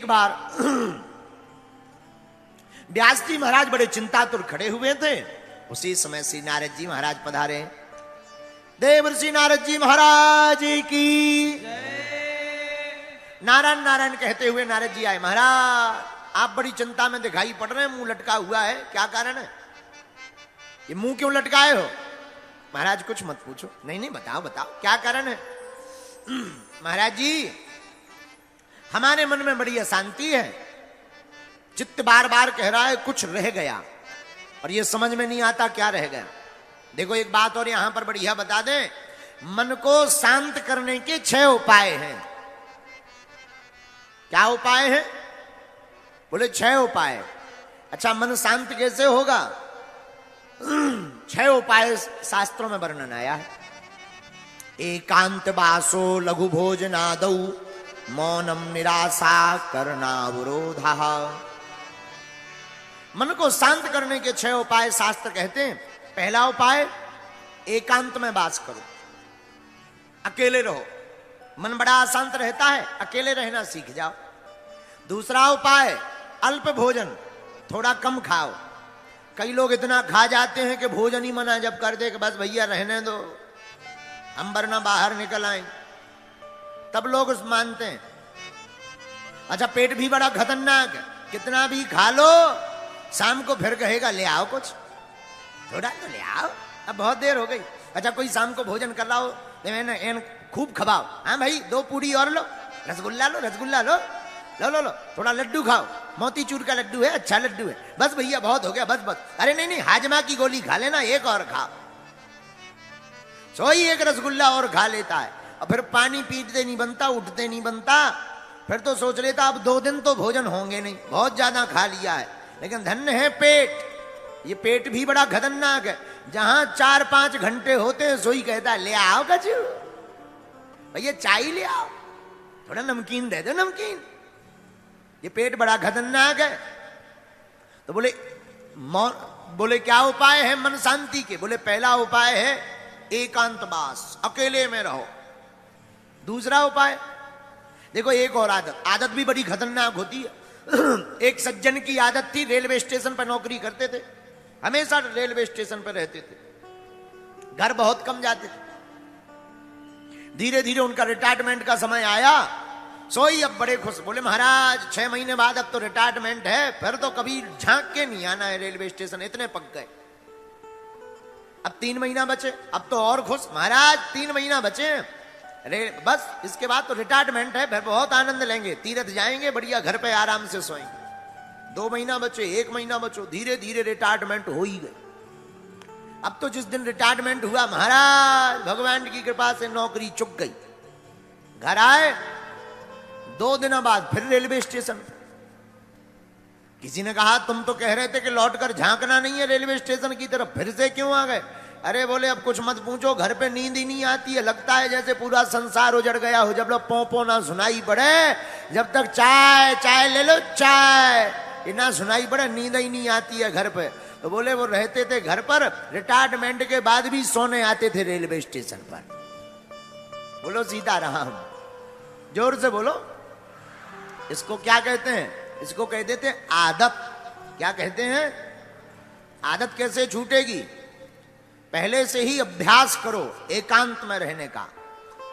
एक बार व्यास जी महाराज बड़े चिंतातुर खड़े हुए थे। उसी समय श्री नारद जी महाराज पधारे। देवर्षि नारद जी महाराज की नारायण नारायण कहते हुए नारद जी आए। महाराज आप बड़ी चिंता में दिखाई पड़ रहे हैं, मुंह लटका हुआ है, क्या कारण है? ये मुंह क्यों लटकाए हो? महाराज कुछ मत पूछो। नहीं नहीं बताओ बताओ क्या कारण है? महाराज जी हमारे मन में बड़ी अशांति है, चित्त बार बार कह रहा है कुछ रह गया और ये समझ में नहीं आता क्या रह गया। देखो एक बात और यहां पर बढ़िया बता दें, मन को शांत करने के 6 उपाय हैं। क्या उपाय है? बोले 6 उपाय। अच्छा मन शांत कैसे होगा? 6 उपाय शास्त्रों में वर्णन आया है। एकांत वासो लघु भोजनादौ मौनम निराशा करनावरोधा। मन को शांत करने के 6 उपाय शास्त्र कहते हैं। पहला उपाय एकांत में वास करो, अकेले रहो। मन बड़ा अशांत रहता है, अकेले रहना सीख जाओ। दूसरा उपाय अल्प भोजन, थोड़ा कम खाओ। कई लोग इतना खा जाते हैं कि भोजन ही मना जब कर दे कि बस भैया रहने दो, हम वरना बाहर निकल आए, तब लोग उस मानते हैं। अच्छा पेट भी बड़ा खतरनाक है, कितना भी खा लो शाम को फिर कहेगा ले आओ कुछ, थोड़ा तो ले आओ, अब बहुत देर हो गई। अच्छा कोई शाम को भोजन कर रहा हो तो खूब खवाओ, हाँ भाई 2 पूड़ी और लो, रसगुल्ला लो, रसगुल्ला लो, लो लो लो, थोड़ा लड्डू खाओ, मोतीचूर का लड्डू है, अच्छा लड्डू है, बस भैया बहुत हो गया, बस बस। अरे नहीं नहीं हाजमा की गोली खा लेना, एक और खाओ। सोई एक रसगुल्ला और खा लेता है और फिर पानी पीते नहीं बनता, उठते नहीं बनता, फिर तो सोच लेता अब 2 दिन तो भोजन होंगे नहीं, बहुत ज्यादा खा लिया है। लेकिन धन्य है पेट, ये पेट भी बड़ा खतरनाक है। जहां 4-5 घंटे होते हैं सोई कहता है ले आओ कचू, भैया चाय ले आओ, थोड़ा नमकीन दे दो नमकीन। ये पेट बड़ा खतरनाक है। तो बोले क्या उपाय है मन शांति के? बोले पहला उपाय है एकांतवास, अकेले में रहो। दूसरा उपाय देखो, एक और आदत भी बड़ी खतरनाक होती है। एक सज्जन की आदत थी, रेलवे स्टेशन पर नौकरी करते थे, हमेशा रेलवे स्टेशन पर रहते थे, घर बहुत कम जाते थे। धीरे धीरे उनका रिटायरमेंट का समय आया, सोई अब बड़े खुश। बोले महाराज 6 महीने बाद अब तो रिटायरमेंट है, फिर तो कभी झांक के नहीं आना है रेलवे स्टेशन, इतने पक गए। अब 3 महीना बचे, अब तो और खुश, महाराज 3 महीना बचे, अरे बस इसके बाद तो रिटायरमेंट है, फिर बहुत आनंद लेंगे, तीर्थ जाएंगे, बढ़िया घर पे आराम से सोएंगे। 2 महीना बचे, 1 महीना बचो, धीरे धीरे रिटायरमेंट हो ही गई। अब तो जिस दिन रिटायरमेंट हुआ महाराज भगवान की कृपा से नौकरी चुक गई। घर आए 2 दिनों बाद फिर रेलवे स्टेशन। किसी ने कहा तुम तो कह रहे थे कि लौटकर झांकना नहीं है रेलवे स्टेशन की तरफ, फिर से क्यों आ गए? अरे बोले अब कुछ मत पूछो, घर पे नींद ही नहीं आती है, लगता है जैसे पूरा संसार उजड़ गया हो। जब लोग पोंपो ना सुनाई पड़े, जब तक चाय चाय ले लो चाय ये ना सुनाई पड़े, नींद ही नहीं आती है घर पे। तो बोले वो रहते थे घर पर, रिटायरमेंट के बाद भी सोने आते थे रेलवे स्टेशन पर। बोलो सीताराम, जोर से बोलो। इसको क्या कहते हैं? इसको कह देते हैं आदत। क्या कहते हैं? आदत कैसे छूटेगी? पहले से ही अभ्यास करो एकांत में रहने का।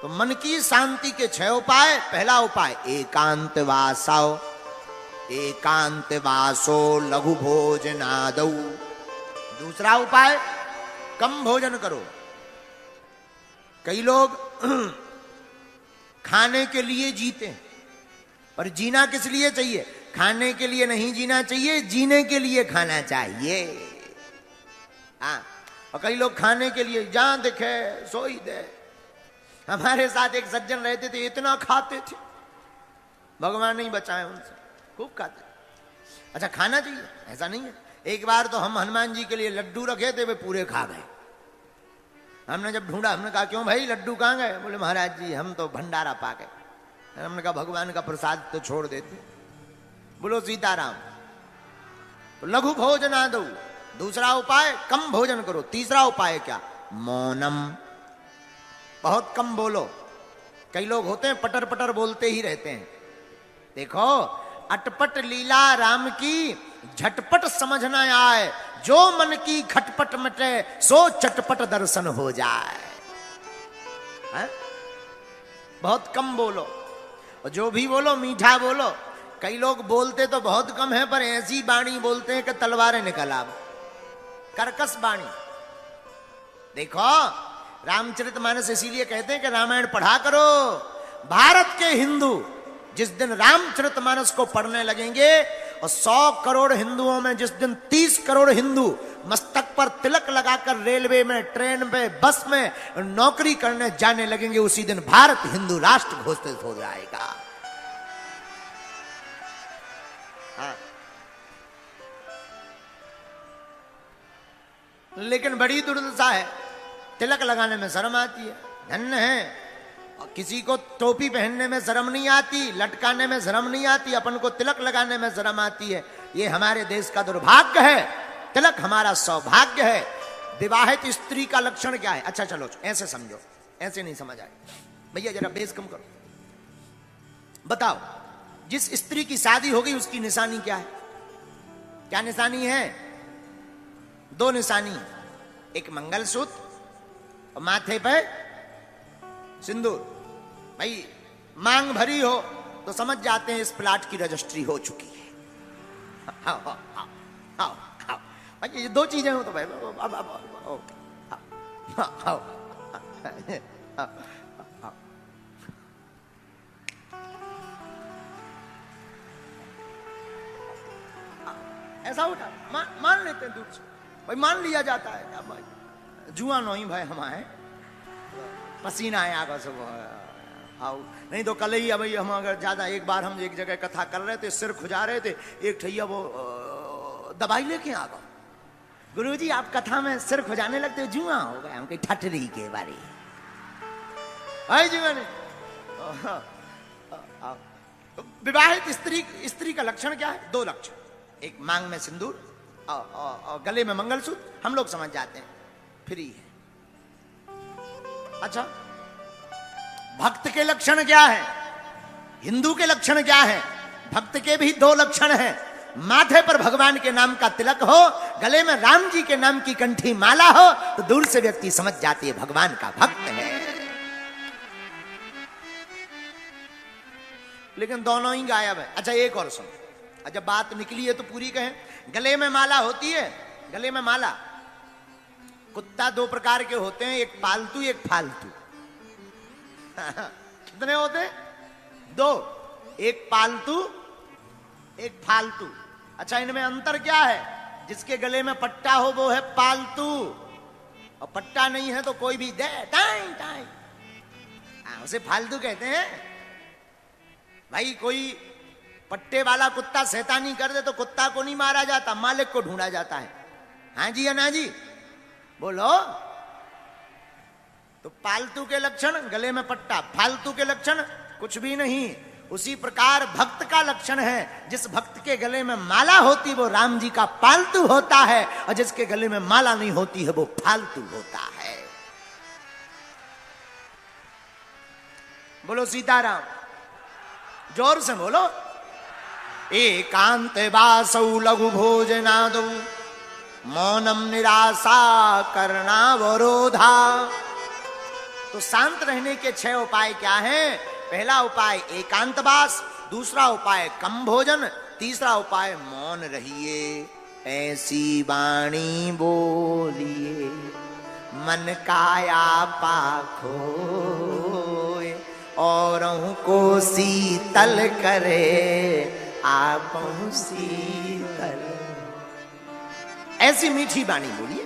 तो मन की शांति के 6 उपाय। पहला उपाय एकांत वासो, एकांत वासो लघु भोजनादौ। दूसरा उपाय कम भोजन करो। कई लोग खाने के लिए जीते हैं, पर जीना किस लिए चाहिए? खाने के लिए नहीं जीना चाहिए, जीने के लिए खाना चाहिए। हाँ, और कई लोग खाने के लिए जहां दिखे सोई दे। हमारे साथ एक सज्जन रहते थे, इतना खाते थे, भगवान नहीं बचाए उनसे, खूब खाते। अच्छा खाना चाहिए ऐसा नहीं है। एक बार तो हम हनुमान जी के लिए लड्डू रखे थे, वे पूरे खा गए। हमने जब ढूंढा, हमने कहा क्यों भाई लड्डू कहाँ गए? बोले महाराज जी हम तो भंडारा पा गए। हमने कहा भगवान का प्रसाद तो छोड़ देते। बोलो सीताराम। तो लघु भोजनादौ, दूसरा उपाय कम भोजन करो। तीसरा उपाय क्या? मौनम, बहुत कम बोलो। कई लोग होते हैं पटर पटर बोलते ही रहते हैं। देखो अटपट लीला राम की झटपट समझ न आए, जो मन की खटपट मटे सो चटपट दर्शन हो जाए। है? बहुत कम बोलो, और जो भी बोलो मीठा बोलो। कई लोग बोलते तो बहुत कम है, पर ऐसी वाणी बोलते हैं कि तलवारें निकल आवे, कर्कश वाणी। देखो रामचरितमानस इसीलिए कहते हैं कि रामायण पढ़ा करो। भारत के हिंदू जिस दिन रामचरितमानस को पढ़ने लगेंगे, और 100 करोड़ हिंदुओं में जिस दिन 30 करोड़ हिंदू मस्तक पर तिलक लगाकर रेलवे में, ट्रेन में, बस में नौकरी करने जाने लगेंगे, उसी दिन भारत हिंदू राष्ट्र घोषित हो जाएगा। हाँ। लेकिन बड़ी दुर्दशा है, तिलक लगाने में शर्म आती है। धन्य है, और किसी को टोपी पहनने में शर्म नहीं आती, लटकाने में शर्म नहीं आती, अपन को तिलक लगाने में शर्म आती है। ये हमारे देश का दुर्भाग्य है। तिलक हमारा सौभाग्य है। विवाहित स्त्री का लक्षण क्या है? अच्छा चलो ऐसे समझो, ऐसे नहीं समझ आए भैया, जरा बेस कम करो। बताओ, जिस स्त्री की शादी हो गई उसकी निशानी क्या है? क्या निशानी है? 2 निशानी, एक मंगलसूत्र और माथे पे सिंदूर। भाई मांग भरी हो तो समझ जाते हैं इस प्लाट की रजिस्ट्री हो चुकी है। आओ आओ आओ आओ, भाई ये 2 चीजें हो तो भाई आओ। ऐसा उठा मान लेते हैं दूर से, भाई मान लिया जाता है। अब भाई जुआ नहीं भाई हमारे पसीना है आगे से, आओ नहीं तो कल ही भाई हम अगर ज्यादा, एक बार हम एक जगह कथा कर रहे थे, सिर खुजा रहे थे, एक ठैया वो दवाई लेके आ गए। गुरुजी आप कथा में सिर खुजाने लगते, जुआ हो गया हमके ठटरी के बारे। आई जुआ ने विवाहित स्त्री का लक्षण क्या है? 2 लक्षण, एक मांग में सिंदूर और गले में मंगलसूत्र, हम लोग समझ जाते हैं, फ्री है। अच्छा, भक्त के लक्षण क्या है? हिंदू के लक्षण क्या है? भक्त के भी 2 लक्षण हैं। माथे पर भगवान के नाम का तिलक हो, गले में राम जी के नाम की कंठी माला हो, तो दूर से व्यक्ति समझ जाती है भगवान का भक्त है। लेकिन दोनों ही गायब है। अच्छा एक और सुनो, जब बात निकली है तो पूरी कहें। गले में माला होती है, गले में माला। कुत्ता 2 प्रकार के होते हैं, एक पालतू एक फालतू। कितने होते हैं? 2, एक पालतू एक फालतू। अच्छा इनमें अंतर क्या है? जिसके गले में पट्टा हो वो है पालतू, और पट्टा नहीं है तो कोई भी दे टाइम टाइम, उसे फालतू कहते हैं। भाई कोई पट्टे वाला कुत्ता शैतानी कर दे तो कुत्ता को नहीं मारा जाता, मालिक को ढूंढा जाता है। हाँ जी या ना जी बोलो। तो पालतू के लक्षण गले में पट्टा, फालतू के लक्षण कुछ भी नहीं। उसी प्रकार भक्त का लक्षण है, जिस भक्त के गले में माला होती वो राम जी का पालतू होता है, और जिसके गले में माला नहीं होती है वो फालतू होता है। बोलो सीताराम, जोर से बोलो। एकांत वासौ लघु भोजनादौ मौनम निराशा करनावरोधा। तो शांत रहने के 6 उपाय क्या हैं? पहला उपाय एकांतवास, दूसरा उपाय कम भोजन, तीसरा उपाय मौन रहिए। ऐसी वाणी बोलिए मन काया पाखो, औरों को शीतल करे आप शीतल। ऐसी मीठी वाणी बोलिए,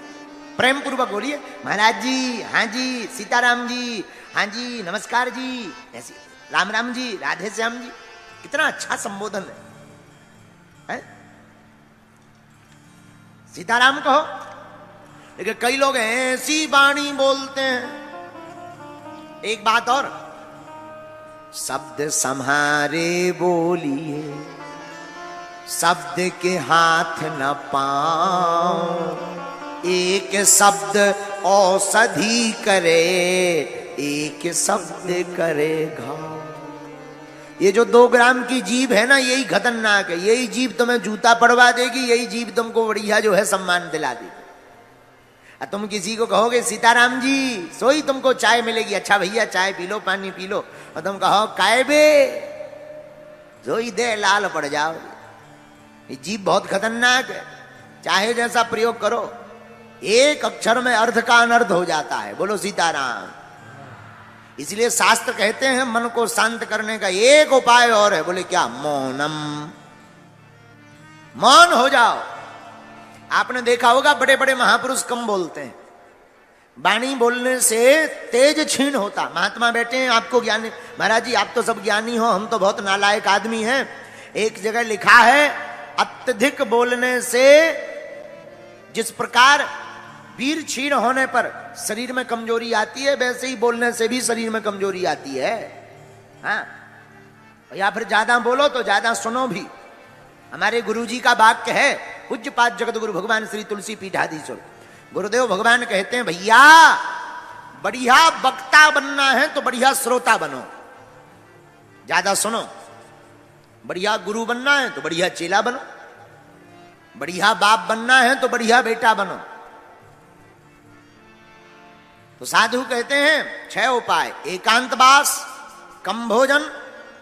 प्रेम पूर्वक बोलिए। महाराज जी, हाँ जी, सीताराम जी, हाँ जी, नमस्कार जी, ऐसी राम राम जी, राधे श्याम जी। कितना अच्छा संबोधन है? सीताराम कहो। लेकिन कई लोग ऐसी वाणी बोलते हैं। एक बात और, शब्द सम्हारे बोलिए, शब्द के हाथ न पांव। एक शब्द औषधि करे, एक शब्द करे घाव। ये जो 2 ग्राम की जीभ है ना, यही खतरनाक है। यही जीभ तुम्हें जूता पड़वा देगी, यही जीभ तुमको बढ़िया जो है सम्मान दिला देगी। तुम किसी को कहोगे सीताराम जी, सोई तुमको चाय मिलेगी, अच्छा भैया चाय पी लो, पानी पी लो, और तुम कहो काय बे, सोई दे लाल पड़ जाओ। ये जीभ बहुत खतरनाक है, चाहे जैसा प्रयोग करो, एक अक्षर में अर्थ का अनर्थ हो जाता है। बोलो सीताराम। इसलिए शास्त्र कहते हैं मन को शांत करने का एक उपाय और है। बोले क्या? मौनम। मौन हो जाओ। आपने देखा होगा बड़े बड़े महापुरुष कम बोलते हैं, वाणी बोलने से तेज क्षीण होता। महात्मा बैठे हैं, आपको ज्ञानी, महाराज जी आप तो सब ज्ञानी हो, हम तो बहुत नालायक आदमी हैं। एक जगह लिखा है अत्यधिक बोलने से जिस प्रकार वीर क्षीण होने पर शरीर में कमजोरी आती है, वैसे ही बोलने से भी शरीर में कमजोरी आती है। हाँ, या फिर ज्यादा बोलो तो ज्यादा सुनो भी। हमारे गुरुजी का वाक्य है, पूज्यपाद जगत गुरु भगवान श्री तुलसी पीठाधीश्वर गुरुदेव भगवान कहते हैं, भैया बढ़िया वक्ता बनना है तो बढ़िया श्रोता बनो, ज्यादा सुनो। बढ़िया गुरु बनना है तो बढ़िया चेला बनो, बढ़िया बाप बनना है तो बढ़िया बेटा बनो। तो साधु कहते हैं 6 उपाय: एकांतवास, कम भोजन,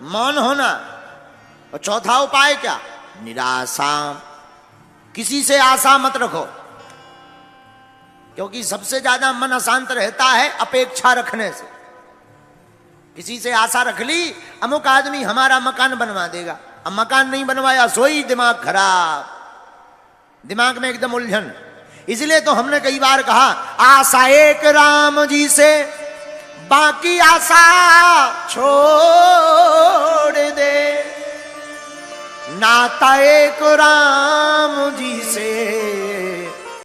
मौन होना, और चौथा उपाय क्या? निराशा। किसी से आशा मत रखो, क्योंकि सबसे ज्यादा मन अशांत रहता है अपेक्षा रखने से। किसी से आशा रख ली, अमुक आदमी हमारा मकान बनवा देगा, अब मकान नहीं बनवाया, सोई दिमाग खराब, दिमाग में एकदम उलझन। इसलिए तो हमने कई बार कहा, आशा एक राम जी से, बाकी आशा छोड़ दे, नाता एक राम